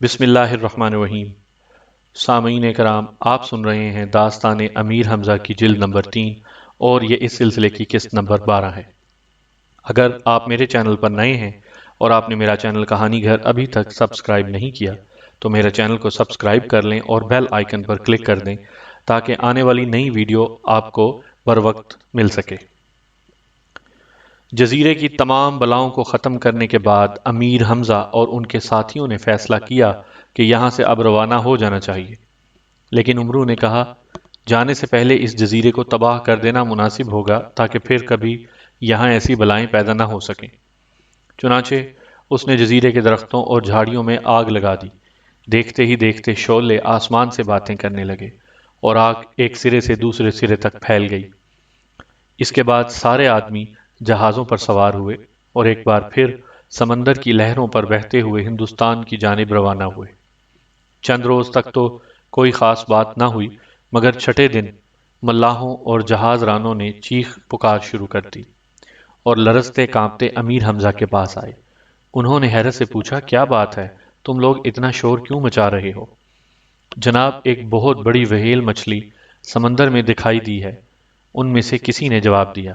بسم اللہ الرحمن الرحیم۔ سامعین کرام، آپ سن رہے ہیں داستان امیر حمزہ کی جلد نمبر 3 اور یہ اس سلسلے کی قسط نمبر 12 ہے۔ اگر آپ میرے چینل پر نئے ہیں اور آپ نے میرا چینل کہانی گھر ابھی تک سبسکرائب نہیں کیا تو میرے چینل کو سبسکرائب کر لیں اور بیل آئیکن پر کلک کر دیں تاکہ آنے والی نئی ویڈیو آپ کو بر وقت مل سکے۔ جزیرے کی تمام بلاؤں کو ختم کرنے کے بعد امیر حمزہ اور ان کے ساتھیوں نے فیصلہ کیا کہ یہاں سے اب روانہ ہو جانا چاہیے، لیکن امرو نے کہا جانے سے پہلے اس جزیرے کو تباہ کر دینا مناسب ہوگا تاکہ پھر کبھی یہاں ایسی بلائیں پیدا نہ ہو سکیں۔ چنانچہ اس نے جزیرے کے درختوں اور جھاڑیوں میں آگ لگا دی۔ دیکھتے ہی دیکھتے شعلے آسمان سے باتیں کرنے لگے اور آگ ایک سرے سے دوسرے سرے تک پھیل گئی۔ اس کے بعد سارے آدمی جہازوں پر سوار ہوئے اور ایک بار پھر سمندر کی لہروں پر بہتے ہوئے ہندوستان کی جانب روانہ ہوئے۔ چند روز تک تو کوئی خاص بات نہ ہوئی، مگر چھٹے دن ملاحوں اور جہاز رانوں نے چیخ پکار شروع کر دی اور لرزتے کانپتے امیر حمزہ کے پاس آئے۔ انہوں نے حیرت سے پوچھا، کیا بات ہے؟ تم لوگ اتنا شور کیوں مچا رہے ہو؟ جناب، ایک بہت بڑی وہیل مچھلی سمندر میں دکھائی دی ہے، ان میں سے کسی نے جواب دیا۔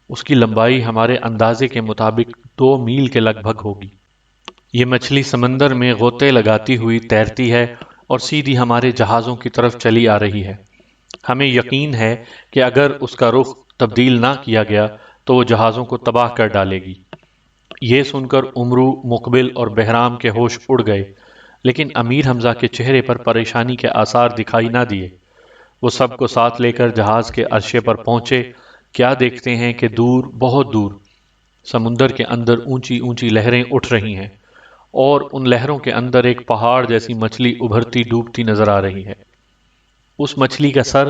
اس کی لمبائی ہمارے اندازے کے مطابق 2 میل کے لگ بھگ ہوگی۔ یہ مچھلی سمندر میں غوطے لگاتی ہوئی تیرتی ہے اور سیدھی ہمارے جہازوں کی طرف چلی آ رہی ہے۔ ہمیں یقین ہے کہ اگر اس کا رخ تبدیل نہ کیا گیا تو وہ جہازوں کو تباہ کر ڈالے گی۔ یہ سن کر امرو، مقبل اور بہرام کے ہوش اڑ گئے، لیکن امیر حمزہ کے چہرے پر پریشانی کے آثار دکھائی نہ دیے۔ وہ سب کو ساتھ لے کر جہاز کے عرشے پر پہنچے۔ کیا دیکھتے ہیں کہ دور، بہت دور، سمندر کے اندر اونچی اونچی لہریں اٹھ رہی ہیں اور ان لہروں کے اندر ایک پہاڑ جیسی مچھلی ابھرتی ڈوبتی نظر آ رہی ہے۔ اس مچھلی کا سر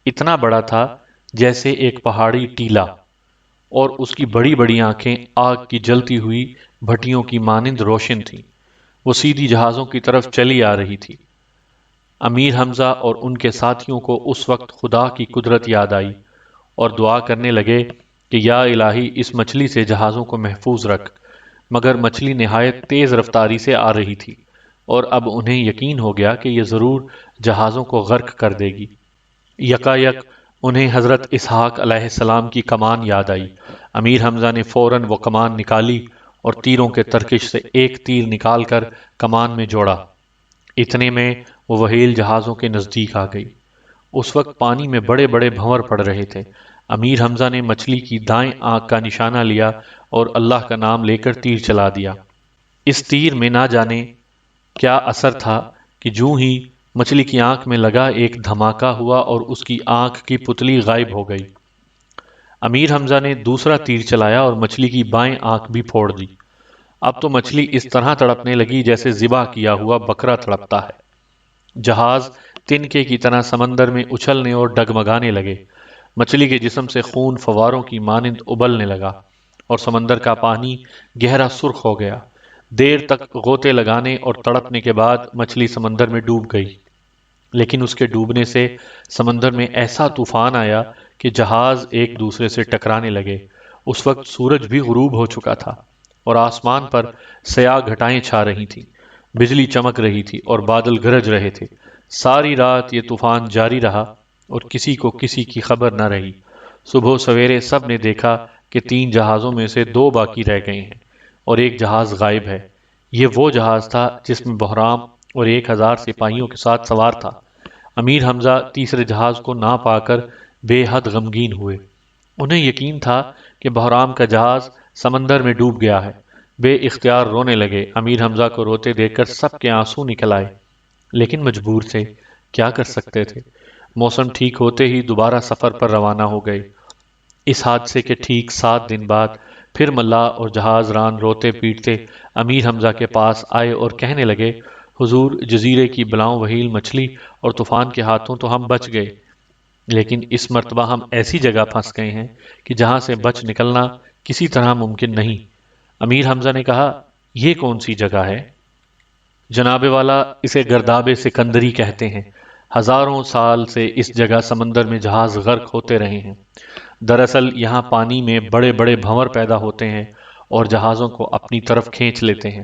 اتنا بڑا تھا جیسے ایک پہاڑی ٹیلا، اور اس کی بڑی بڑی آنکھیں آگ کی جلتی ہوئی بھٹیوں کی مانند روشن تھیں۔ وہ سیدھی جہازوں کی طرف چلی آ رہی تھی۔ امیر حمزہ اور ان کے ساتھیوں کو اس وقت خدا کی قدرت یاد آئی اور دعا کرنے لگے کہ یا الہی، اس مچھلی سے جہازوں کو محفوظ رکھ۔ مگر مچھلی نہایت تیز رفتاری سے آ رہی تھی اور اب انہیں یقین ہو گیا کہ یہ ضرور جہازوں کو غرق کر دے گی۔ یکایک انہیں حضرت اسحاق علیہ السلام کی کمان یاد آئی۔ امیر حمزہ نے فوراً وہ کمان نکالی اور تیروں کے ترکش سے ایک تیر نکال کر کمان میں جوڑا۔ اتنے میں وہ وہیل جہازوں کے نزدیک آ گئی۔ اس وقت پانی میں بڑے بڑے بھنور پڑ رہے تھے۔ امیر حمزہ نے مچھلی کی دائیں آنکھ کا نشانہ لیا اور اللہ کا نام لے کر تیر چلا دیا۔ اس تیر میں نہ جانے کیا اثر تھا کہ جوں ہی مچھلی کی آنکھ میں لگا ایک دھماکہ ہوا اور اس کی آنکھ کی پتلی غائب ہو گئی۔ امیر حمزہ نے دوسرا تیر چلایا اور مچھلی کی بائیں آنکھ بھی پھوڑ دی۔ اب تو مچھلی اس طرح تڑپنے لگی جیسے ذبح کیا ہوا بکرا تڑپتا ہے۔ جہاز تنکے کی طرح سمندر میں اچھلنے اور ڈگمگانے لگے۔ مچھلی کے جسم سے خون فواروں کی مانند ابلنے لگا اور سمندر کا پانی گہرا سرخ ہو گیا۔ دیر تک غوطے لگانے اور تڑپنے کے بعد مچھلی سمندر میں ڈوب گئی، لیکن اس کے ڈوبنے سے سمندر میں ایسا طوفان آیا کہ جہاز ایک دوسرے سے ٹکرانے لگے۔ اس وقت سورج بھی غروب ہو چکا تھا اور آسمان پر سیاہ گھٹائیں چھا رہی تھیں، بجلی چمک رہی تھی اور بادل گرج رہے تھے۔ ساری رات یہ طوفان جاری رہا اور کسی کو کسی کی خبر نہ رہی۔ صبح سویرے سب نے دیکھا کہ 3 جہازوں میں سے 2 باقی رہ گئے ہیں اور ایک جہاز غائب ہے۔ یہ وہ جہاز تھا جس میں بہرام اور 1000 سپاہیوں کے ساتھ سوار تھا۔ امیر حمزہ تیسرے جہاز کو نہ پا کر بے حد غمگین ہوئے۔ انہیں یقین تھا کہ بہرام کا جہاز سمندر میں ڈوب گیا ہے۔ بے اختیار رونے لگے۔ امیر حمزہ کو روتے دیکھ کر سب کے آنسو نکل آئے، لیکن مجبور تھے، کیا کر سکتے تھے۔ موسم ٹھیک ہوتے ہی دوبارہ سفر پر روانہ ہو گئے۔ اس حادثے کے ٹھیک 7 دن بعد پھر ملاح اور جہاز ران روتے پیٹتے امیر حمزہ کے پاس آئے اور کہنے لگے، حضور، جزیرے کی بلاؤں وہیل مچھلی اور طوفان کے ہاتھوں تو ہم بچ گئے، لیکن اس مرتبہ ہم ایسی جگہ پھنس گئے ہیں کہ جہاں سے بچ نکلنا کسی طرح ممکن نہیں۔ امیر حمزہ نے کہا، یہ کون سی جگہ ہے؟ جناب والا، اسے گرداب سکندری کہتے ہیں۔ ہزاروں سال سے اس جگہ سمندر میں جہاز غرق ہوتے رہے ہیں۔ دراصل یہاں پانی میں بڑے بڑے بھنور پیدا ہوتے ہیں اور جہازوں کو اپنی طرف کھینچ لیتے ہیں۔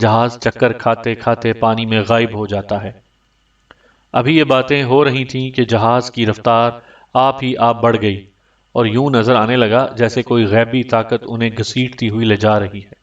جہاز چکر کھاتے کھاتے پانی میں غائب ہو جاتا ہے۔ ابھی یہ باتیں ہو رہی تھیں کہ جہاز کی رفتار آپ ہی آپ بڑھ گئی اور یوں نظر آنے لگا جیسے کوئی غیبی طاقت انہیں گھسیٹتی ہوئی لے جا رہی ہے۔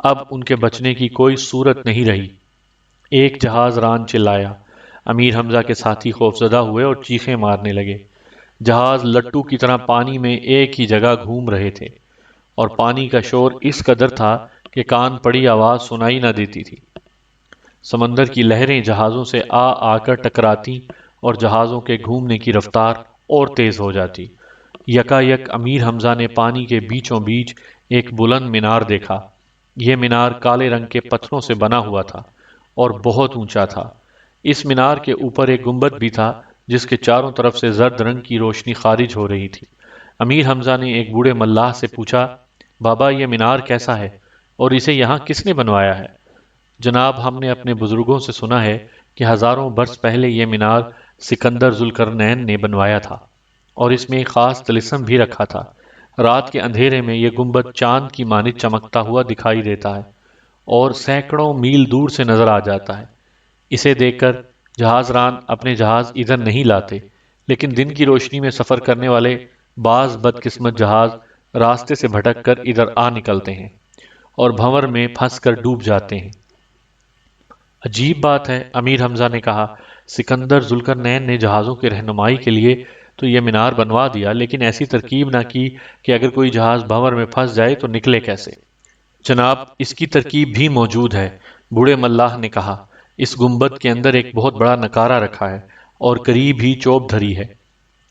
اب ان کے بچنے کی کوئی صورت نہیں رہی۔ ایک جہاز ران چلایا۔ امیر حمزہ کے ساتھی خوفزدہ ہوئے اور چیخیں مارنے لگے۔ جہاز لٹو کی طرح پانی میں ایک ہی جگہ گھوم رہے تھے اور پانی کا شور اس قدر تھا کہ کان پڑی آواز سنائی نہ دیتی تھی۔ سمندر کی لہریں جہازوں سے آ کر ٹکراتی اور جہازوں کے گھومنے کی رفتار اور تیز ہو جاتی۔ یکا یک امیر حمزہ نے پانی کے بیچوں بیچ ایک بلند مینار دیکھا۔ یہ مینار کالے رنگ کے پتھروں سے بنا ہوا تھا اور بہت اونچا تھا۔ اس مینار کے اوپر ایک گنبد بھی تھا جس کے چاروں طرف سے زرد رنگ کی روشنی خارج ہو رہی تھی۔ امیر حمزہ نے ایک بوڑھے ملاح سے پوچھا، بابا یہ مینار کیسا ہے اور اسے یہاں کس نے بنوایا ہے؟ جناب، ہم نے اپنے بزرگوں سے سنا ہے کہ ہزاروں برس پہلے یہ مینار سکندر ذوالقرنین نے بنوایا تھا اور اس میں ایک خاص طلسم بھی رکھا تھا۔ رات کے اندھیرے میں یہ گنبد چاند کی مانند چمکتا ہوا دکھائی دیتا ہے اور سینکڑوں میل دور سے نظر آ جاتا ہے۔ اسے دیکھ کر جہاز ران اپنے جہاز ادھر نہیں لاتے، لیکن دن کی روشنی میں سفر کرنے والے بعض بدقسمت جہاز راستے سے بھٹک کر ادھر آ نکلتے ہیں اور بھنور میں پھنس کر ڈوب جاتے ہیں۔ عجیب بات ہے، امیر حمزہ نے کہا، سکندر ذوالقرنین نے جہازوں کی رہنمائی کے لیے تو یہ مینار بنوا دیا، لیکن ایسی ترکیب نہ کی کہ اگر کوئی جہاز بھنور میں پھنس جائے تو نکلے کیسے؟ جناب، اس کی ترکیب بھی موجود ہے، بوڑھے ملاح نے کہا۔ اس گنبد کے اندر ایک بہت بڑا نکارہ رکھا ہے اور قریب ہی چوب دھری ہے۔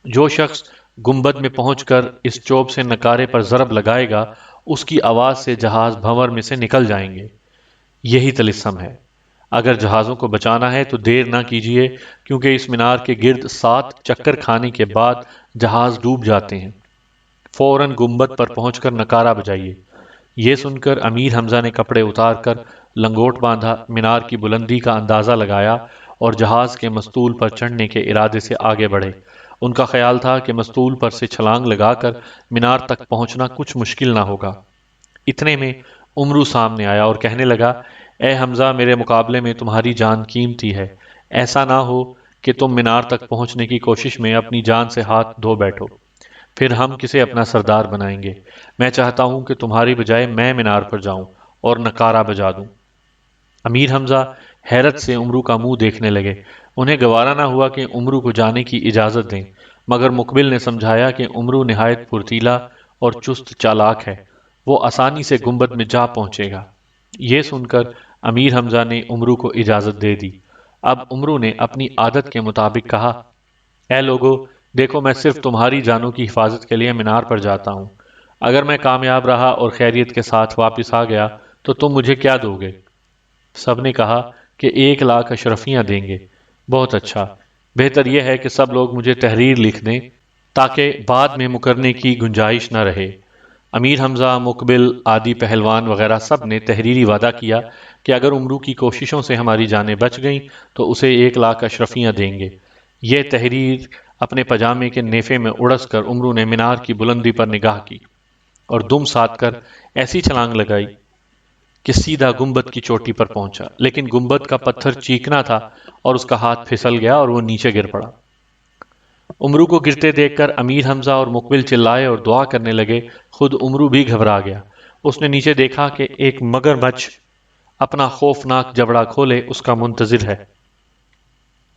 جو شخص گنبد میں پہنچ کر اس چوب سے نکارے پر ضرب لگائے گا، اس کی آواز سے جہاز بھنور میں سے نکل جائیں گے۔ یہی طلسم ہے۔ اگر جہازوں کو بچانا ہے تو دیر نہ کیجیے، کیونکہ اس مینار کے گرد 7 چکر کھانے کے بعد جہاز ڈوب جاتے ہیں۔ فوراً گنبد پر پہنچ کر نکارہ بجائیے۔ یہ سن کر امیر حمزہ نے کپڑے اتار کر لنگوٹ باندھا، مینار کی بلندی کا اندازہ لگایا اور جہاز کے مستول پر چڑھنے کے ارادے سے آگے بڑھے۔ ان کا خیال تھا کہ مستول پر سے چھلانگ لگا کر مینار تک پہنچنا کچھ مشکل نہ ہوگا۔ اتنے میں عمرو سامنے آیا اور کہنے لگا، اے حمزہ، میرے مقابلے میں تمہاری جان قیمتی ہے، ایسا نہ ہو کہ تم مینار تک پہنچنے کی کوشش میں اپنی جان سے ہاتھ دھو بیٹھو، پھر ہم کسے اپنا سردار بنائیں گے؟ میں چاہتا ہوں کہ تمہاری بجائے میں مینار پر جاؤں اور نکارہ بجا دوں۔ امیر حمزہ حیرت سے عمرو کا منہ دیکھنے لگے۔ انہیں گوارا نہ ہوا کہ عمرو کو جانے کی اجازت دیں، مگر مقبل نے سمجھایا کہ عمرو نہایت پھرتیلا اور چست چالاک ہے، وہ آسانی سے گنبد میں جا پہنچے گا۔ یہ سن کر امیر حمزہ نے عمرو کو اجازت دے دی۔ اب عمرو نے اپنی عادت کے مطابق کہا، اے لوگو، دیکھو میں صرف تمہاری جانوں کی حفاظت کے لیے مینار پر جاتا ہوں۔ اگر میں کامیاب رہا اور خیریت کے ساتھ واپس آ گیا تو تم مجھے کیا دو گے؟ سب نے کہا کہ 1,00,000 اشرفیاں دیں گے۔ بہت اچھا، بہتر یہ ہے کہ سب لوگ مجھے تحریر لکھ دیں تاکہ بعد میں مکرنے کی گنجائش نہ رہے۔ امیر حمزہ، مقبل، عادی پہلوان وغیرہ سب نے تحریری وعدہ کیا کہ اگر عمرو کی کوششوں سے ہماری جانیں بچ گئیں تو اسے 1,00,000 اشرفیاں دیں گے۔ یہ تحریر اپنے پجامے کے نیفے میں اڑس کر عمرو نے مینار کی بلندی پر نگاہ کی اور دم ساتھ کر ایسی چھلانگ لگائی کہ سیدھا گنبد کی چوٹی پر پہنچا، لیکن گنبد کا پتھر چیکنا تھا اور اس کا ہاتھ پھسل گیا اور وہ نیچے گر پڑا۔ عمرو کو گرتے دیکھ کر امیر حمزہ اور مقبل چلائے اور دعا کرنے لگے۔ خود عمرو بھی گھبرا گیا۔ اس نے نیچے دیکھا کہ ایک مگر مچھ اپنا خوفناک جبڑا کھولے اس کا منتظر ہے۔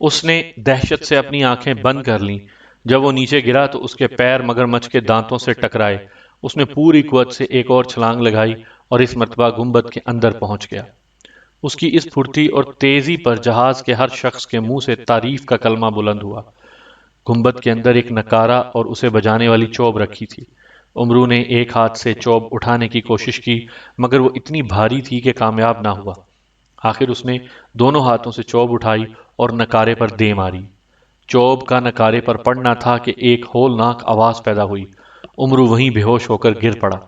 اس نے دہشت سے اپنی آنکھیں بند کر لیں۔ جب وہ نیچے گرا تو اس کے پیر مگر مچھ کے دانتوں سے ٹکرائے۔ اس نے پوری قوت سے ایک اور چھلانگ لگائی اور اس مرتبہ گنبد کے اندر پہنچ گیا۔ اس کی اس پھرتی اور تیزی پر جہاز کے ہر شخص کے منہ سے تعریف کا کلمہ بلند ہوا۔ گنبد کے اندر ایک نکارہ اور اسے بجانے والی چوب رکھی تھی۔ عمرو نے ایک ہاتھ سے چوب اٹھانے کی کوشش کی، مگر وہ اتنی بھاری تھی کہ کامیاب نہ ہوا۔ آخر اس نے دونوں ہاتھوں سے چوب اٹھائی اور نکارے پر دے ماری۔ چوب کا نکارے پر پڑنا تھا کہ ایک ہولناک آواز پیدا ہوئی۔ عمرو وہیں بے ہوش ہو کر گر پڑا۔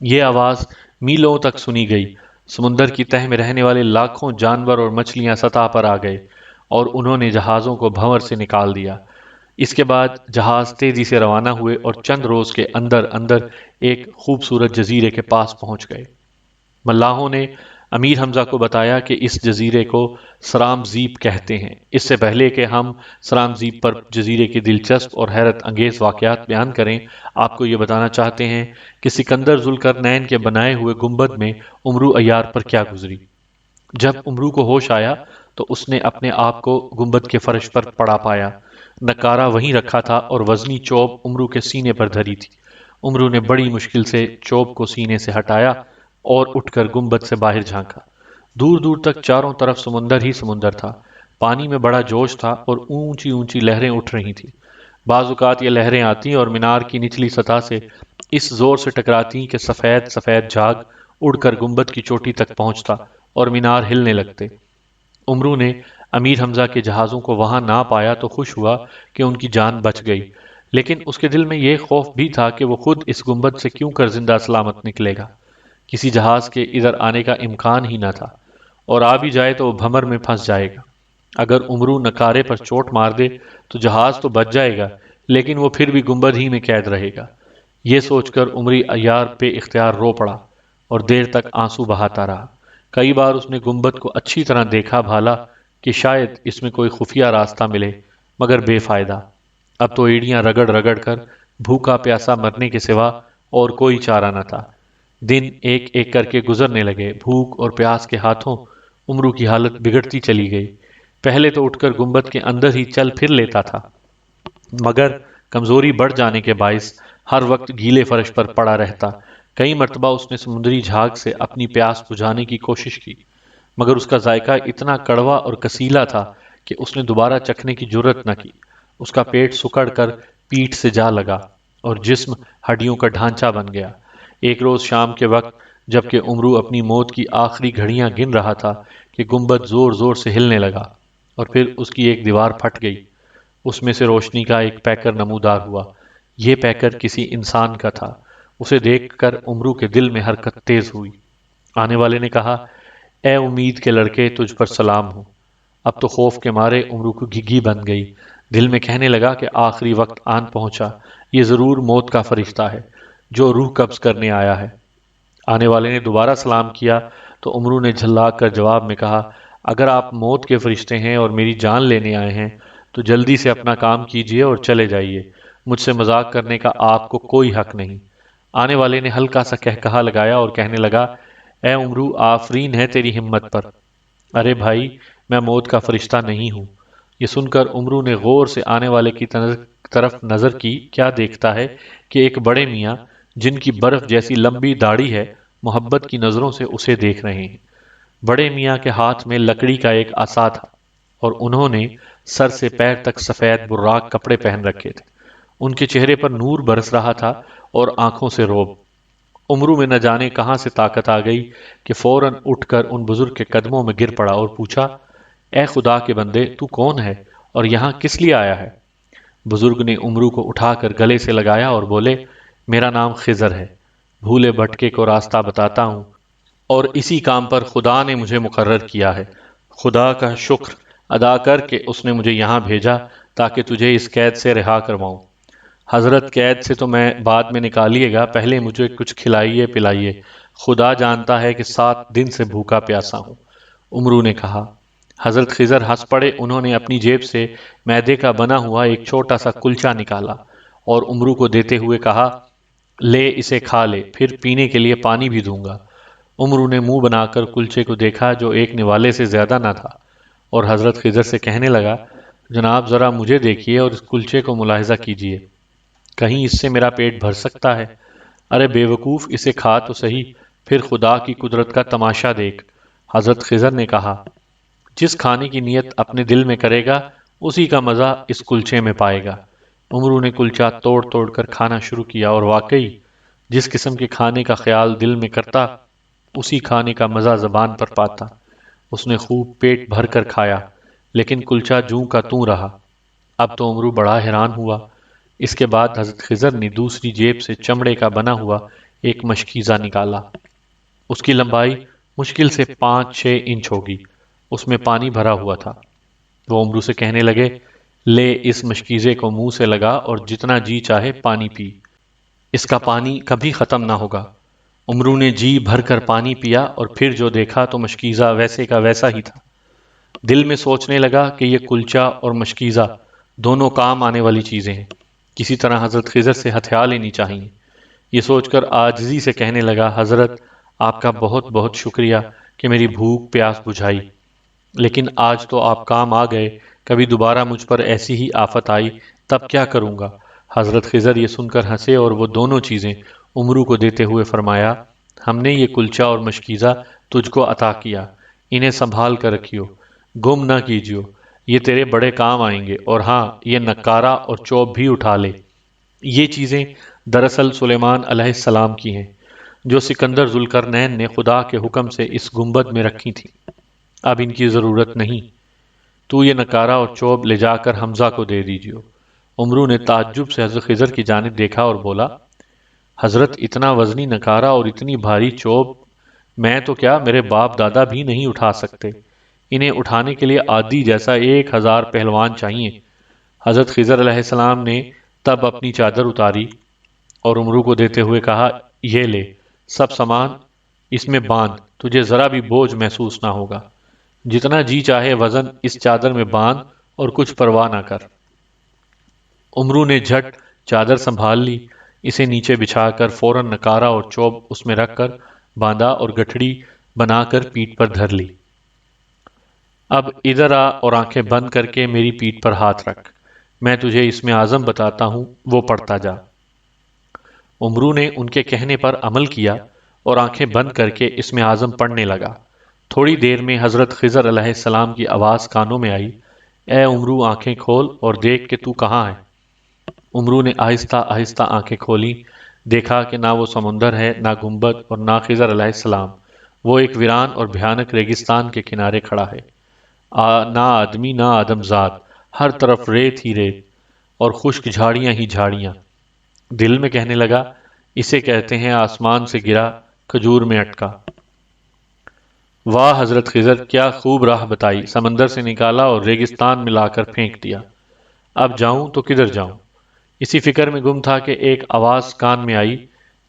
یہ آواز میلوں تک سنی گئی۔ سمندر کی تہ میں رہنے والے لاکھوں جانور اور مچھلیاں سطح پر آ گئے اور انہوں نے جہازوں کو بھنور سے نکال دیا۔ اس کے بعد جہاز تیزی سے روانہ ہوئے اور چند روز کے اندر اندر ایک خوبصورت جزیرے کے پاس پہنچ گئے۔ ملاحوں نے امیر حمزہ کو بتایا کہ اس جزیرے کو سرام زیب کہتے ہیں۔ اس سے پہلے کہ ہم سرام زیب پر جزیرے کے دلچسپ اور حیرت انگیز واقعات بیان کریں، آپ کو یہ بتانا چاہتے ہیں کہ سکندر ذوالقرنین کے بنائے ہوئے گنبد میں امرو عیار پر کیا گزری۔ جب امرو کو ہوش آیا تو اس نے اپنے آپ کو گنبد کے فرش پر پڑا پایا۔ نکارہ وہیں رکھا تھا اور وزنی چوب امرو کے سینے پر دھری تھی۔ امرو نے بڑی مشکل سے چوب کو سینے سے ہٹایا اور اٹھ کر گنبد سے باہر جھانکا۔ دور دور تک چاروں طرف سمندر ہی سمندر تھا۔ پانی میں بڑا جوش تھا اور اونچی اونچی لہریں اٹھ رہی تھیں۔ بعض اوقات یہ لہریں آتی اور مینار کی نچلی سطح سے اس زور سے ٹکراتی کہ سفید سفید جھاگ اڑ کر گنبد کی چوٹی تک پہنچتا اور مینار ہلنے لگتے۔ امرو نے امیر حمزہ کے جہازوں کو وہاں نہ پایا تو خوش ہوا کہ ان کی جان بچ گئی، لیکن اس کے دل میں یہ خوف بھی تھا کہ وہ خود اس گنبد سے کیوں کر زندہ سلامت نکلے گا۔ کسی جہاز کے ادھر آنے کا امکان ہی نہ تھا، اور آ بھی جائے تو وہ بھمر میں پھنس جائے گا۔ اگر امرو نکارے پر چوٹ مار دے تو جہاز تو بچ جائے گا، لیکن وہ پھر بھی گنبد ہی میں قید رہے گا۔ یہ سوچ کر عمری عیار بے اختیار رو پڑا اور دیر تک آنسو بہاتا رہا۔ کئی بار اس نے گنبد کو اچھی طرح دیکھا بھالا کہ شاید اس میں کوئی خفیہ راستہ ملے، مگر بے فائدہ۔ اب تو ایڑیاں رگڑ رگڑ کر بھوکا پیاسا مرنے کے سوا اور کوئی چارہ نہ تھا۔ دن ایک ایک کر کے گزرنے لگے۔ بھوک اور پیاس کے ہاتھوں امرو کی حالت بگڑتی چلی گئی۔ پہلے تو اٹھ کر گنبد کے اندر ہی چل پھر لیتا تھا، مگر کمزوری بڑھ جانے کے باعث ہر وقت گیلے فرش پر پڑا رہتا۔ کئی مرتبہ اس نے سمندری جھاگ سے اپنی پیاس بجھانے کی کوشش کی، مگر اس کا ذائقہ اتنا کڑوا اور کسیلا تھا کہ اس نے دوبارہ چکھنے کی جرت نہ کی۔ اس کا پیٹ سکڑ کر پیٹھ سے جا لگا اور جسم ہڈیوں کا ڈھانچہ بن گیا۔ ایک روز شام کے وقت جبکہ امرو اپنی موت کی آخری گھڑیاں گن رہا تھا کہ گنبد زور زور سے ہلنے لگا اور پھر اس کی ایک دیوار پھٹ گئی۔ اس میں سے روشنی کا ایک پیکر نمودار ہوا۔ یہ پیکر کسی انسان کا تھا۔ اسے دیکھ کر امرو کے دل میں حرکت تیز ہوئی۔ آنے والے نے کہا، اے امید کے لڑکے، تجھ پر سلام ہو۔ اب تو خوف کے مارے امرو کو گھگی بن گئی۔ دل میں کہنے لگا کہ آخری وقت آن پہنچا، یہ ضرور موت کا فرشتہ ہے جو روح قبض کرنے آیا ہے۔ آنے والے نے دوبارہ سلام کیا تو امرو نے جھلا کر جواب میں کہا، اگر آپ موت کے فرشتے ہیں اور میری جان لینے آئے ہیں تو جلدی سے اپنا کام کیجیے اور چلے جائیے۔ مجھ سے مذاق کرنے کا آپ کو کوئی حق نہیں۔ آنے والے نے ہلکا سا کہا لگایا اور کہنے لگا، اے امرو، آفرین ہے تیری ہمت پر۔ ارے بھائی، میں موت کا فرشتہ نہیں ہوں۔ یہ سن کر امرو نے غور سے آنے والے کی طرف نظر کی۔ کیا دیکھتا ہے کہ ایک بڑے میاں جن کی برف جیسی لمبی داڑھی ہے محبت کی نظروں سے اسے دیکھ رہے ہیں۔ بڑے میاں کے ہاتھ میں لکڑی کا ایک عصا تھا اور انہوں نے سر سے پیر تک سفید براق کپڑے پہن رکھے تھے۔ ان کے چہرے پر نور برس رہا تھا اور آنکھوں سے روب۔ امرو میں نہ جانے کہاں سے طاقت آ گئی کہ فوراً اٹھ کر ان بزرگ کے قدموں میں گر پڑا اور پوچھا، اے خدا کے بندے، تو کون ہے اور یہاں کس لیے آیا ہے؟ بزرگ نے امرو کو اٹھا کر گلے سے لگایا اور بولے، میرا نام خضر ہے، بھولے بھٹکے کو راستہ بتاتا ہوں اور اسی کام پر خدا نے مجھے مقرر کیا ہے۔ خدا کا شکر ادا کر کہ اس نے مجھے یہاں بھیجا تاکہ تجھے اس قید سے رہا کرواؤں۔ حضرت، قید سے تو میں بعد میں نکالیے گا، پہلے مجھے کچھ کھلائیے پلائیے، خدا جانتا ہے کہ 7 دن سے بھوکا پیاسا ہوں۔ امرو نے کہا۔ حضرت خضر ہنس پڑے۔ انہوں نے اپنی جیب سے میدے کا بنا ہوا ایک چھوٹا سا کلچا نکالا اور امرو کو دیتے ہوئے کہا، لے اسے کھا لے، پھر پینے کے لیے پانی بھی دوں گا۔ امرو نے منہ بنا کر کلچے کو دیکھا جو ایک نوالے سے زیادہ نہ تھا، اور حضرت خضر سے کہنے لگا، جناب ذرا مجھے دیکھیے اور اس کلچے کو ملاحظہ کیجیے، کہیں اس سے میرا پیٹ بھر سکتا ہے؟ ارے بے وقوف، اسے کھا تو صحیح، پھر خدا کی قدرت کا تماشا دیکھ۔ حضرت خضر نے کہا، جس کھانے کی نیت اپنے دل میں کرے گا اسی کا مزہ اس کلچے میں پائے گا۔ امرو نے کلچا توڑ توڑ کر کھانا شروع کیا اور واقعی جس قسم کے کھانے کا خیال دل میں کرتا اسی کھانے کا مزہ زبان پر پاتا۔ اس نے خوب پیٹ بھر کر کھایا، لیکن کلچا جوں کا توں رہا۔ اب تو امرو بڑا حیران ہوا۔ اس کے بعد حضرت خضر نے دوسری جیب سے چمڑے کا بنا ہوا ایک مشکیزہ نکالا۔ اس کی لمبائی مشکل سے 5-6 انچ ہوگی۔ اس میں پانی بھرا ہوا تھا۔ وہ امرو سے کہنے لگے، لے اس مشکیزے کو منہ سے لگا اور جتنا جی چاہے پانی پی، اس کا پانی کبھی ختم نہ ہوگا۔ امرو نے جی بھر کر پانی پیا اور پھر جو دیکھا تو مشکیزہ ویسے کا ویسا ہی تھا۔ دل میں سوچنے لگا کہ یہ کلچا اور مشکیزہ دونوں کام آنے والی چیزیں ہیں، کسی طرح حضرت خضر سے ہتھیار لینی چاہیے۔ یہ سوچ کر عاجزی سے کہنے لگا، حضرت آپ کا بہت بہت شکریہ کہ میری بھوک پیاس بجھائی، لیکن آج تو آپ کام آ گئے، کبھی دوبارہ مجھ پر ایسی ہی آفت آئی تب کیا کروں گا؟ حضرت خضر یہ سن کر ہنسے اور وہ دونوں چیزیں امرو کو دیتے ہوئے فرمایا، ہم نے یہ کلچا اور مشکیزہ تجھ کو عطا کیا، انہیں سنبھال کر رکھیو، گم نہ کیجیو، یہ تیرے بڑے کام آئیں گے، اور ہاں یہ نکارہ اور چوب بھی اٹھا لے۔ یہ چیزیں دراصل سلیمان علیہ السلام کی ہیں، جو سکندر ذوالقرنین نے خدا کے حکم سے اس گنبد میں رکھی تھیں، اب ان کی ضرورت نہیں۔ تو یہ نکارہ اور چوب لے جا کر حمزہ کو دے دیجیو۔ عمرو نے تعجب سے حضرت خضر کی جانب دیکھا اور بولا، حضرت اتنا وزنی نکارہ اور اتنی بھاری چوب میں تو کیا میرے باپ دادا بھی نہیں اٹھا سکتے، انہیں اٹھانے کے لیے عادی جیسا 1000 پہلوان چاہیے۔ حضرت خضر علیہ السلام نے تب اپنی چادر اتاری اور عمرو کو دیتے ہوئے کہا، یہ لے سب سامان، اس میں باندھ، تجھے ذرا بھی بوجھ محسوس نہ ہوگا، جتنا جی چاہے وزن اس چادر میں باندھ اور کچھ پرواہ نہ کر۔ عمرو نے جھٹ چادر سنبھال لی، اسے نیچے بچھا کر فوراً نکارہ اور چوب اس میں رکھ کر باندھا اور گٹھڑی بنا کر پیٹھ پر دھر لی۔ اب ادھر آ اور آنکھیں بند کر کے میری پیٹھ پر ہاتھ رکھ، میں تجھے اس میں اعظم بتاتا ہوں، وہ پڑھتا جا۔ عمرو نے ان کے کہنے پر عمل کیا اور آنکھیں بند کر کے اس میں اعظم پڑھنے لگا۔ تھوڑی دیر میں حضرت خضر علیہ السلام کی آواز کانوں میں آئی، اے عمرو آنکھیں کھول اور دیکھ کہ تو کہاں ہے۔ عمرو نے آہستہ آہستہ آنکھیں کھولی، دیکھا کہ نہ وہ سمندر ہے، نہ گنبد اور نہ خضر علیہ السلام، وہ ایک ویران اور بھیانک ریگستان کے کنارے کھڑا ہے، نہ آدمی نہ آدمزاد، ہر طرف ریت ہی ریت اور خشک جھاڑیاں ہی جھاڑیاں۔ دل میں کہنے لگا، اسے کہتے ہیں آسمان سے گرا کھجور میں اٹکا۔ واہ حضرت خضر، کیا خوب راہ بتائی، سمندر سے نکالا اور ریگستان میں لا کر پھینک دیا، اب جاؤں تو کدھر جاؤں؟ اسی فکر میں گم تھا کہ ایک آواز کان میں آئی،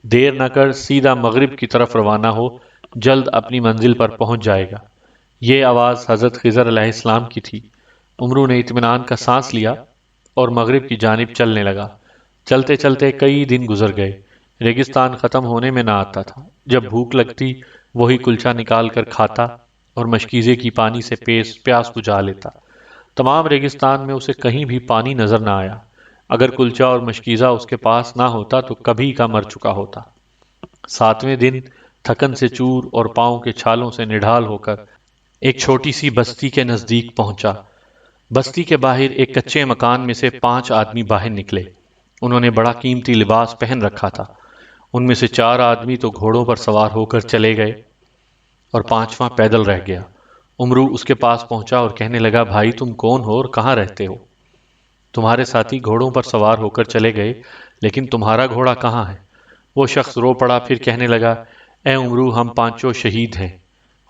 دیر نہ کر سیدھا مغرب کی طرف روانہ ہو، جلد اپنی منزل پر پہنچ جائے گا۔ یہ آواز حضرت خضر علیہ السلام کی تھی۔ عمرو نے اطمینان کا سانس لیا اور مغرب کی جانب چلنے لگا۔ چلتے چلتے کئی دن گزر گئے، ریگستان ختم ہونے میں نہ آتا تھا۔ جب بھوک لگتی وہی کلچا نکال کر کھاتا اور مشکیزے کی پانی سے پیاس بجھا لیتا۔ تمام ریگستان میں اسے کہیں بھی پانی نظر نہ آیا۔ اگر کلچا اور مشکیزہ اس کے پاس نہ ہوتا تو کبھی کا مر چکا ہوتا۔ 7ویں دن تھکن سے چور اور پاؤں کے چھالوں سے نڈھال ہو کر ایک چھوٹی سی بستی کے نزدیک پہنچا۔ بستی کے باہر ایک کچے مکان میں سے 5 آدمی باہر نکلے۔ انہوں نے بڑا قیمتی لباس پہن رکھا تھا۔ ان میں سے 4 آدمی تو گھوڑوں پر سوار ہو کر چلے گئے اور 5واں پیدل رہ گیا۔ عمرو اس کے پاس پہنچا اور کہنے لگا، بھائی تم کون ہو اور کہاں رہتے ہو؟ تمہارے ساتھی گھوڑوں پر سوار ہو کر چلے گئے، لیکن تمہارا گھوڑا کہاں ہے؟ وہ شخص رو پڑا، پھر کہنے لگا، اے عمرو ہم 5 شہید ہیں،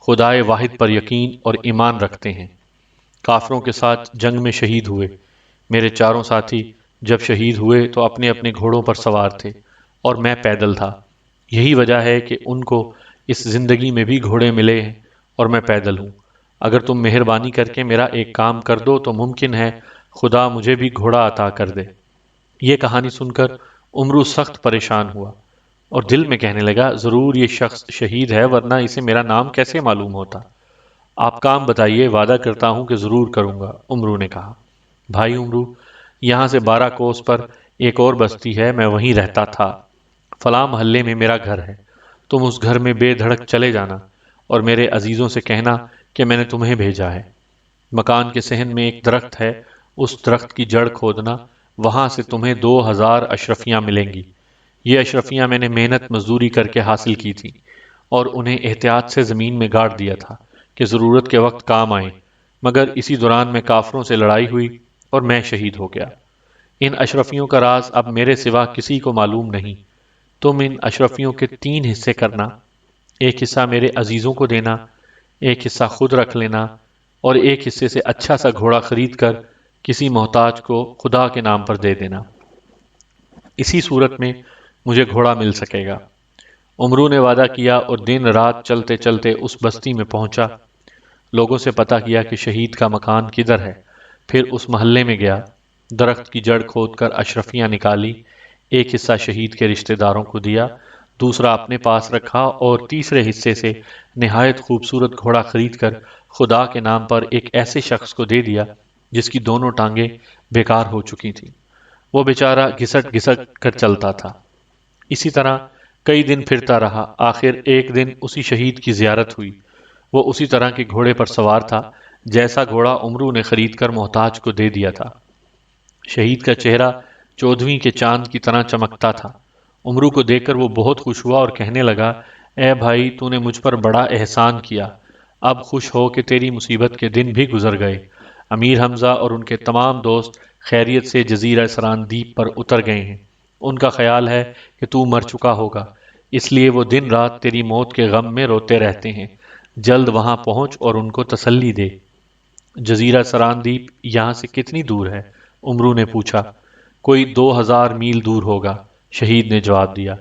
خدائے واحد پر یقین اور ایمان رکھتے ہیں، کافروں کے ساتھ جنگ میں شہید ہوئے۔ میرے 4 ساتھی جب شہید ہوئے تو اپنے اپنے گھوڑوں پر سوار تھے اور میں پیدل تھا۔ یہی وجہ ہے کہ ان کو اس زندگی میں بھی گھوڑے ملے ہیں اور میں پیدل ہوں۔ اگر تم مہربانی کر کے میرا ایک کام کر دو تو ممکن ہے خدا مجھے بھی گھوڑا عطا کر دے۔ یہ کہانی سن کر عمرو سخت پریشان ہوا اور دل میں کہنے لگا، ضرور یہ شخص شہید ہے، ورنہ اسے میرا نام کیسے معلوم ہوتا؟ آپ کام بتائیے، وعدہ کرتا ہوں کہ ضرور کروں گا۔ عمرو نے کہا، بھائی عمرو، یہاں سے 12 کوس پر ایک اور بستی ہے، میں وہیں رہتا تھا، فلاں محلے میں میرا گھر ہے، تم اس گھر میں بے دھڑک چلے جانا اور میرے عزیزوں سے کہنا کہ میں نے تمہیں بھیجا ہے۔ مکان کے صحن میں ایک درخت ہے، اس درخت کی جڑ کھودنا، وہاں سے تمہیں 2000 اشرفیاں ملیں گی۔ یہ اشرفیاں میں نے محنت مزدوری کر کے حاصل کی تھی اور انہیں احتیاط سے زمین میں گاڑ دیا تھا کہ ضرورت کے وقت کام آئیں، مگر اسی دوران میں کافروں سے لڑائی ہوئی اور میں شہید ہو گیا۔ ان اشرفیوں کا راز اب میرے سوا کسی کو معلوم نہیں۔ تم ان اشرفیوں کے 3 حصے کرنا، ایک حصہ میرے عزیزوں کو دینا، ایک حصہ خود رکھ لینا اور ایک حصے سے اچھا سا گھوڑا خرید کر کسی محتاج کو خدا کے نام پر دے دینا، اسی صورت میں مجھے گھوڑا مل سکے گا۔ عمرو نے وعدہ کیا اور دن رات چلتے چلتے اس بستی میں پہنچا، لوگوں سے پتہ کیا کہ شہید کا مکان کدھر ہے، پھر اس محلے میں گیا، درخت کی جڑ کھود کر اشرفیاں نکالی، ایک حصہ شہید کے رشتہ داروں کو دیا، دوسرا اپنے پاس رکھا اور تیسرے حصے سے نہایت خوبصورت گھوڑا خرید کر خدا کے نام پر ایک ایسے شخص کو دے دیا جس کی دونوں ٹانگیں بیکار ہو چکی تھیں۔ وہ بیچارہ گھسٹ گھسٹ کر چلتا تھا۔ اسی طرح کئی دن پھرتا رہا، آخر ایک دن اسی شہید کی زیارت ہوئی۔ وہ اسی طرح کے گھوڑے پر سوار تھا جیسا گھوڑا عمرو نے خرید کر محتاج کو دے دیا تھا۔ شہید کا چہرہ چودھویں کے چاند کی طرح چمکتا تھا۔ عمرو کو دیکھ کر وہ بہت خوش ہوا اور کہنے لگا، اے بھائی، تو نے مجھ پر بڑا احسان کیا، اب خوش ہو کہ تیری مصیبت کے دن بھی گزر گئے۔ امیر حمزہ اور ان کے تمام دوست خیریت سے جزیرہ سراندیپ پر اتر گئے ہیں۔ ان کا خیال ہے کہ تو مر چکا ہوگا، اس لیے وہ دن رات تیری موت کے غم میں روتے رہتے ہیں۔ جلد وہاں پہنچ اور ان کو تسلی دے۔ جزیرہ سراندیپ یہاں سے کتنی دور ہے؟ عمرو نے پوچھا۔ کوئی 2000 میل دور ہوگا، شہید نے جواب دیا۔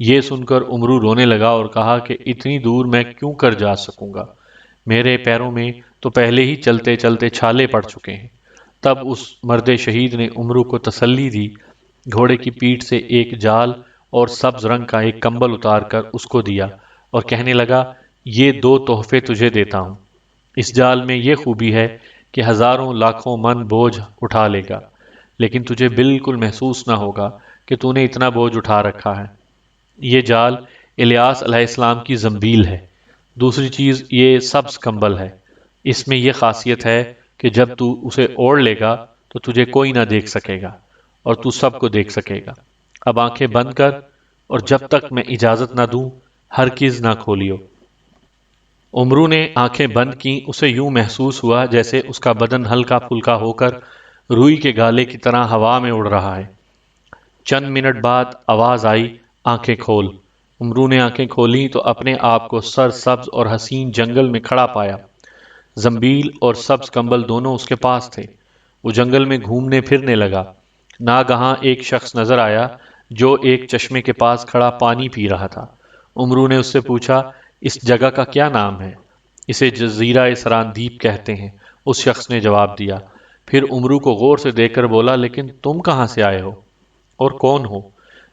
یہ سن کر عمرو رونے لگا اور کہا کہ اتنی دور میں کیوں کر جا سکوں گا، میرے پیروں میں تو پہلے ہی چلتے چلتے چھالے پڑ چکے ہیں۔ تب اس مرد شہید نے عمرو کو تسلی دی، گھوڑے کی پیٹھ سے ایک جال اور سبز رنگ کا ایک کمبل اتار کر اس کو دیا اور کہنے لگا، یہ 2 تحفے تجھے دیتا ہوں۔ اس جال میں یہ خوبی ہے کہ ہزاروں لاکھوں من بوجھ اٹھا لے گا، لیکن تجھے بالکل محسوس نہ ہوگا کہ تو نے اتنا بوجھ اٹھا رکھا ہے۔ یہ جال الیاس علیہ السلام کی زنبیل ہے۔ دوسری چیز یہ سبز کمبل ہے، اس میں یہ خاصیت ہے کہ جب تو اسے اوڑھ لے گا تو تجھے کوئی نہ دیکھ سکے گا اور تو سب کو دیکھ سکے گا۔ اب آنکھیں بند کر اور جب تک میں اجازت نہ دوں ہرگز نہ کھولیو۔ عمرو نے آنکھیں بند کیں، اسے یوں محسوس ہوا جیسے اس کا بدن ہلکا پھلکا ہو کر روئی کے گالے کی طرح ہوا میں اڑ رہا ہے۔ چند منٹ بعد آواز آئی، آنکھیں کھول۔ عمرو نے آنکھیں کھولیں تو اپنے آپ کو سر سبز اور حسین جنگل میں کھڑا پایا۔ زنبیل اور سبز کمبل دونوں اس کے پاس تھے۔ وہ جنگل میں گھومنے پھرنے لگا۔ ناگہاں ایک شخص نظر آیا جو ایک چشمے کے پاس کھڑا پانی پی رہا تھا۔ عمرو نے اس سے پوچھا، اس جگہ کا کیا نام ہے؟ اسے جزیرہ سراندیپ کہتے ہیں، اس شخص نے جواب دیا۔ پھر عمرو کو غور سے دیکھ کر بولا، لیکن تم کہاں سے آئے ہو اور کون ہو؟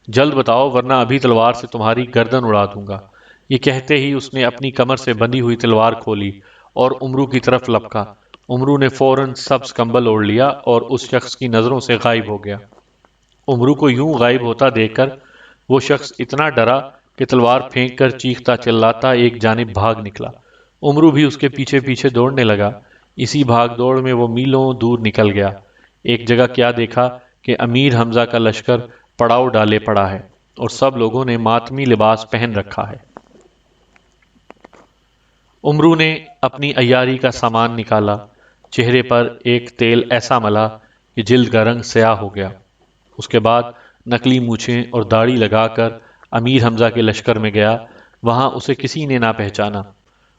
جلد بتاؤ ورنہ ابھی تلوار سے تمہاری گردن اڑا دوں گا۔ یہ کہتے ہی اس نے اپنی کمر سے بندھی ہوئی تلوار کھولی اور عمرو کی طرف لپکا۔ عمرو نے فوراً سبز کمبل اوڑھ لیا اور اس شخص کی نظروں سے غائب ہو گیا۔ عمرو کو یوں غائب ہوتا دیکھ کر وہ شخص اتنا ڈرا کہ تلوار پھینک کر چیختا چلاتا ایک جانب بھاگ نکلا۔ عمرو بھی اس کے پیچھے پیچھے دوڑنے لگا۔ اسی بھاگ دوڑ میں وہ میلوں دور نکل گیا۔ ایک جگہ کیا دیکھا کہ امیر حمزہ کا لشکر پڑاؤ ڈالے پڑا ہے اور سب لوگوں نے ماتمی لباس پہن رکھا ہے۔ عمرو نے اپنی عیاری کا سامان نکالا، چہرے پر ایک تیل ایسا ملا کہ جلد کا رنگ سیاہ ہو گیا۔ اس کے بعد نکلی مونچھیں اور داڑھی لگا کر امیر حمزہ کے لشکر میں گیا۔ وہاں اسے کسی نے نہ پہچانا۔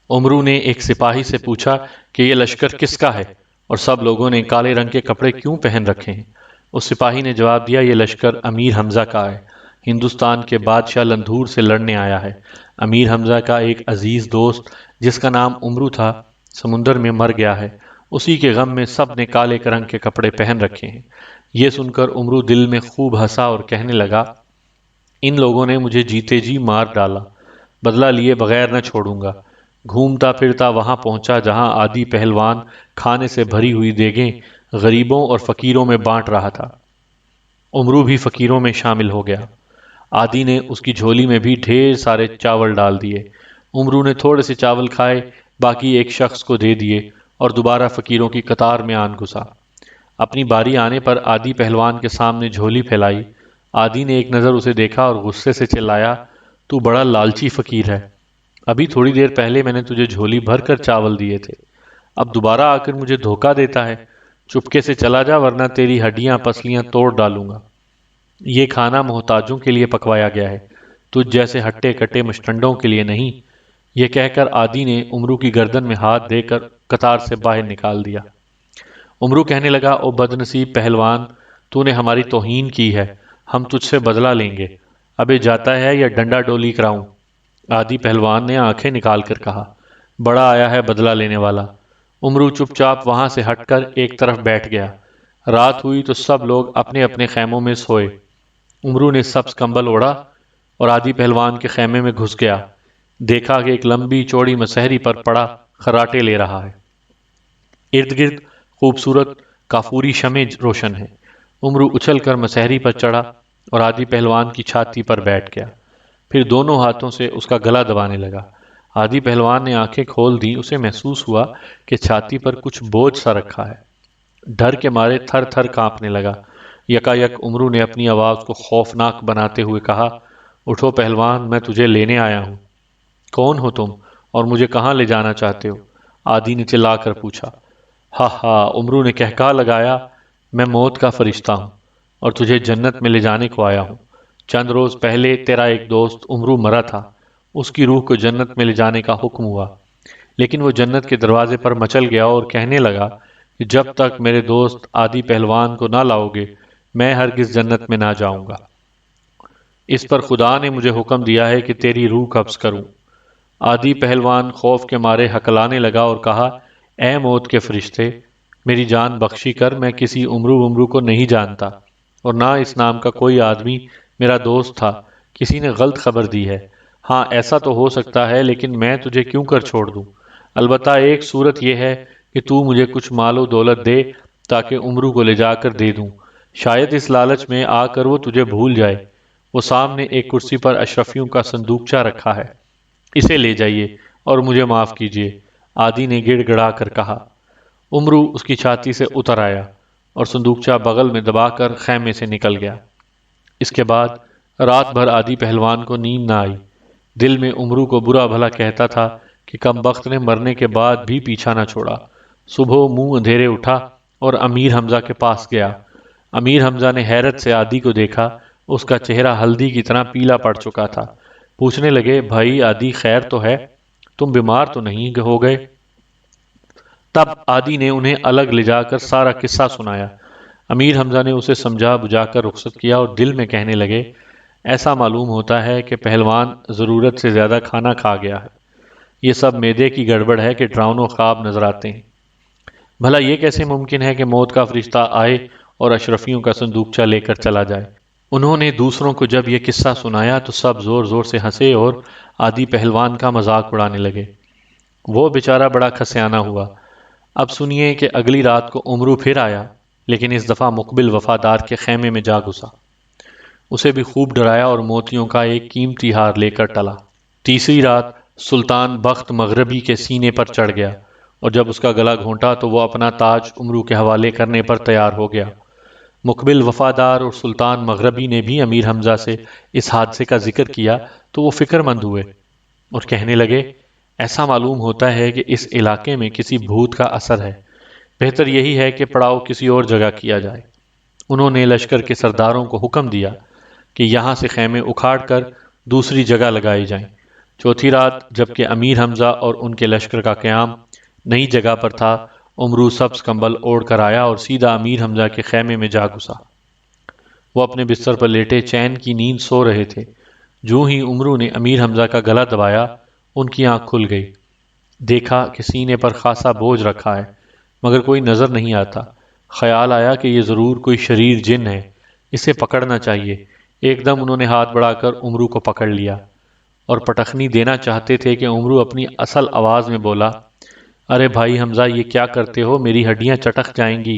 عمرو نے ایک سپاہی سے پوچھا کہ یہ لشکر کس کا ہے اور سب لوگوں نے کالے رنگ کے کپڑے کیوں پہن رکھے ہیں؟ اس سپاہی نے جواب دیا، یہ لشکر امیر حمزہ کا ہے، ہندوستان کے بادشاہ لندھور سے لڑنے آیا ہے۔ امیر حمزہ کا ایک عزیز دوست جس کا نام عمرو تھا سمندر میں مر گیا ہے، اسی کے غم میں سب نے کالے رنگ کے کپڑے پہن رکھے ہیں۔ یہ سن کر عمرو دل میں خوب ہنسا اور کہنے لگا، ان لوگوں نے مجھے جیتے جی مار ڈالا، بدلہ لیے بغیر نہ چھوڑوں گا۔ گھومتا پھرتا وہاں پہنچا جہاں آدی پہلوان کھانے سے بھری ہوئی دیگیں غریبوں اور فقیروں میں بانٹ رہا تھا۔ عمرو بھی فقیروں میں شامل ہو گیا۔ آدی نے اس کی جھولی میں بھی ڈھیر سارے چاول ڈال دیے۔ عمرو نے تھوڑے سے چاول کھائے، باقی ایک شخص کو دے دیے اور دوبارہ فقیروں کی قطار میں آن گھسا۔ اپنی باری آنے پر آدی پہلوان کے سامنے جھولی پھیلائی۔ آدی نے ایک نظر اسے دیکھا اور غصے سے چلایا، تو بڑا لالچی فقیر ہے، ابھی تھوڑی دیر پہلے میں نے تجھے جھولی بھر کر چاول دیے تھے، اب دوبارہ آ کر مجھے دھوکہ دیتا ہے۔ چپکے سے چلا جا ورنہ تیری ہڈیاں پسلیاں توڑ ڈالوں گا۔ یہ کھانا محتاجوں کے لیے پکوایا گیا ہے، تجھ جیسے ہٹے کٹے مشٹنڈوں کے لیے نہیں۔ یہ کہہ کر آدی نے عمرو کی گردن میں ہاتھ دے کر قطار سے باہر نکال دیا۔ عمرو کہنے لگا، او بد نصیب پہلوان، تو نے ہماری توہین کی ہے، ہم تجھ سے بدلہ لیں گے، ابے جاتا ہے یا ڈنڈا ڈولی کراؤں؟ عادی پہلوان نے آنکھیں نکال کر کہا، بڑا آیا ہے بدلہ لینے والا۔ عمرو چپ چاپ وہاں سے ہٹ کر ایک طرف بیٹھ گیا۔ رات ہوئی تو سب لوگ اپنے اپنے خیموں میں سوئے۔ عمرو نے سبز کمبل اوڑھا اور عادی پہلوان کے خیمے میں گھس گیا۔ دیکھا کہ ایک لمبی چوڑی مسہری پر پڑا خراٹے لے رہا ہے۔ ارد گرد خوبصورت کافوری شمع روشن ہے۔ عمرو اچھل کر مسہری پر چڑھا اور عادی پہلوان کی چھاتی پر بیٹھ گیا، پھر دونوں ہاتھوں سے اس کا گلا دبانے لگا۔ عادی پہلوان نے آنکھیں کھول دیں، اسے محسوس ہوا کہ چھاتی پر کچھ بوجھ سا رکھا ہے۔ ڈر کے مارے تھر تھر کانپنے لگا۔ یکا یک عمرو نے اپنی آواز کو خوفناک بناتے ہوئے کہا، اٹھو پہلوان، میں تجھے لینے آیا ہوں۔ کون ہو تم اور مجھے کہاں لے جانا چاہتے ہو؟ عادی نے چلا کر پوچھا۔ ہا ہا، عمرو نے کہکہا لگایا، میں موت کا فرشتہ ہوں اور تجھے جنت میں لے جانے کو آیا ہوں۔ چند روز پہلے تیرا ایک دوست عمرو مرا تھا، اس کی روح کو جنت میں لے جانے کا حکم ہوا، لیکن وہ جنت کے دروازے پر مچل گیا اور کہنے لگا کہ جب تک میرے دوست عادی پہلوان کو نہ لاؤ گے میں ہرگز جنت میں نہ جاؤں گا۔ اس پر خدا نے مجھے حکم دیا ہے کہ تیری روح قبض کروں۔ عادی پہلوان خوف کے مارے ہکلانے لگا اور کہا، اے موت کے فرشتے، میری جان بخشی کر، میں کسی عمرو کو نہیں جانتا اور نہ اس نام کا کوئی آدمی میرا دوست تھا، کسی نے غلط خبر دی ہے۔ ہاں ایسا تو ہو سکتا ہے، لیکن میں تجھے کیوں کر چھوڑ دوں؟ البتہ ایک صورت یہ ہے کہ تو مجھے کچھ مال و دولت دے تاکہ عمرو کو لے جا کر دے دوں، شاید اس لالچ میں آ کر وہ تجھے بھول جائے۔ وہ سامنے ایک کرسی پر اشرفیوں کا صندوقچہ رکھا ہے، اسے لے جائیے اور مجھے معاف کیجیے۔ عادی نے گڑ گڑا کر کہا۔ عمرو اس کی چھاتی سے اتر آیا اور صندوقچہ بغل میں دبا کر خیمے سے نکل گیا۔ اس کے بعد رات بھر عادی پہلوان کو نیند نہ آئی۔ دل میں عمرو کو برا بھلا کہتا تھا کہ کم بخت نے مرنے کے بعد بھی پیچھا نہ چھوڑا۔ صبح منہ اندھیرے اٹھا اور امیر حمزہ کے پاس گیا۔ امیر حمزہ نے حیرت سے عادی کو دیکھا، اس کا چہرہ ہلدی کی طرح پیلا پڑ چکا تھا۔ پوچھنے لگے، بھائی عادی، خیر تو ہے؟ تم بیمار تو نہیں ہو گئے؟ تب عادی نے انہیں الگ لے جا کر سارا قصہ سنایا۔ امیر حمزہ نے اسے سمجھا بجھا کر رخصت کیا اور دل میں کہنے لگے، ایسا معلوم ہوتا ہے کہ پہلوان ضرورت سے زیادہ کھانا کھا گیا ہے۔ یہ سب معدے کی گڑبڑ ہے کہ ڈراؤن و خواب نظر آتے ہیں۔ بھلا یہ کیسے ممکن ہے کہ موت کا فرشتہ آئے اور اشرفیوں کا صندوقچہ لے کر چلا جائے؟ انہوں نے دوسروں کو جب یہ قصہ سنایا تو سب زور زور سے ہنسے اور عادی پہلوان کا مذاق اڑانے لگے۔ وہ بیچارہ بڑا کھسیانہ ہوا۔ اب سنیے کہ اگلی رات کو عمرو پھر آیا، لیکن اس دفعہ مقبل وفادار کے خیمے میں جا گھسا۔ اسے بھی خوب ڈرایا اور موتیوں کا ایک قیمتی ہار لے کر ٹلا۔ تیسری رات سلطان بخت مغربی کے سینے پر چڑھ گیا اور جب اس کا گلا گھونٹا تو وہ اپنا تاج عمرو کے حوالے کرنے پر تیار ہو گیا۔ مقبل وفادار اور سلطان مغربی نے بھی امیر حمزہ سے اس حادثے کا ذکر کیا تو وہ فکر مند ہوئے اور کہنے لگے، ایسا معلوم ہوتا ہے کہ اس علاقے میں کسی بھوت کا اثر ہے، بہتر یہی ہے کہ پڑاؤ کسی اور جگہ کیا جائے۔ انہوں نے لشکر کے سرداروں کو حکم دیا کہ یہاں سے خیمے اکھاڑ کر دوسری جگہ لگائے جائیں۔ چوتھی رات جبکہ امیر حمزہ اور ان کے لشکر کا قیام نئی جگہ پر تھا، عمرو سبز کمبل اوڑھ کر آیا اور سیدھا امیر حمزہ کے خیمے میں جا گھسا۔ وہ اپنے بستر پر لیٹے چین کی نیند سو رہے تھے۔ جو ہی عمرو نے امیر حمزہ کا گلا دبایا، ان کی آنکھ کھل گئی۔ دیکھا کہ سینے پر خاصا بوجھ رکھا ہے مگر کوئی نظر نہیں آتا۔ خیال آیا کہ یہ ضرور کوئی شریر جن ہے، اسے پکڑنا چاہیے۔ ایک دم انہوں نے ہاتھ بڑھا کر عمرو کو پکڑ لیا اور پٹخنی دینا چاہتے تھے کہ عمرو اپنی اصل آواز میں بولا، ارے بھائی حمزہ، یہ کیا کرتے ہو؟ میری ہڈیاں چٹک جائیں گی۔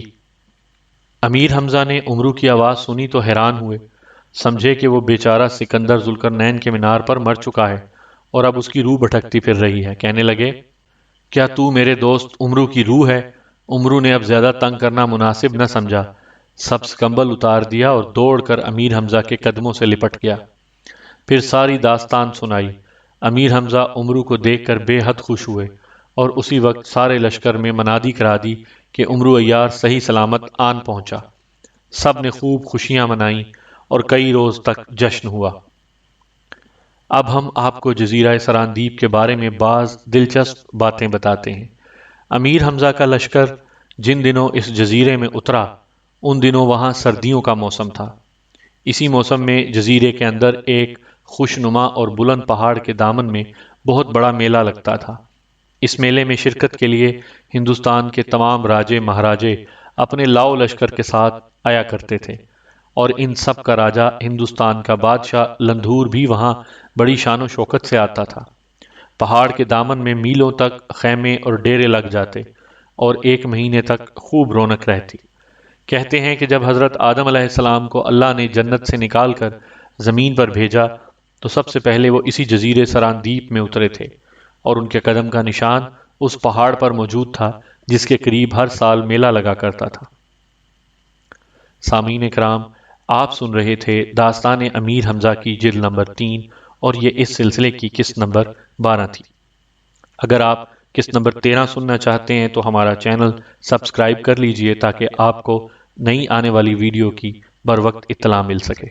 امیر حمزہ نے عمرو کی آواز سنی تو حیران ہوئے، سمجھے کہ وہ بیچارہ سکندر ذوالقرنین کے مینار پر مر چکا ہے اور اب اس کی روح بھٹکتی پھر رہی ہے۔ کہنے لگے، کیا تو میرے دوست عمرو کی روح ہے؟ عمرو نے اب زیادہ تنگ کرنا مناسب نہ سمجھا، سبز کمبل اتار دیا اور دوڑ کر امیر حمزہ کے قدموں سے لپٹ گیا۔ پھر ساری داستان سنائی۔ امیر حمزہ عمرو کو دیکھ کر بے حد خوش ہوئے اور اسی وقت سارے لشکر میں منادی کرا دی کہ عمرو عیار صحیح سلامت آن پہنچا۔ سب نے خوب خوشیاں منائیں اور کئی روز تک جشن ہوا۔ اب ہم آپ کو جزیرہ سراندیب کے بارے میں بعض دلچسپ باتیں بتاتے ہیں۔ امیر حمزہ کا لشکر جن دنوں اس جزیرے میں اترا ان دنوں وہاں سردیوں کا موسم تھا۔ اسی موسم میں جزیرے کے اندر ایک خوشنما اور بلند پہاڑ کے دامن میں بہت بڑا میلہ لگتا تھا۔ اس میلے میں شرکت کے لیے ہندوستان کے تمام راجے مہاراجے اپنے لاؤ لشکر کے ساتھ آیا کرتے تھے، اور ان سب کا راجہ ہندوستان کا بادشاہ لندھور بھی وہاں بڑی شان و شوکت سے آتا تھا۔ پہاڑ کے دامن میں میلوں تک خیمے اور ڈیرے لگ جاتے اور 1 مہینے تک خوب رونق رہتی۔ کہتے ہیں کہ جب حضرت آدم علیہ السلام کو اللہ نے جنت سے نکال کر زمین پر بھیجا تو سب سے پہلے وہ اسی جزیرے سراندیپ میں اترے تھے، اور ان کے قدم کا نشان اس پہاڑ پر موجود تھا جس کے قریب ہر سال میلہ لگا کرتا تھا۔ سامعین کرام، آپ سن رہے تھے داستان امیر حمزہ کی جلد نمبر 3، اور یہ اس سلسلے کی قسط نمبر 12 تھی۔ اگر آپ قسط نمبر 13 سننا چاہتے ہیں تو ہمارا چینل سبسکرائب کر لیجئے تاکہ آپ کو نئی آنے والی ویڈیو کی بر وقت اطلاع مل سکے۔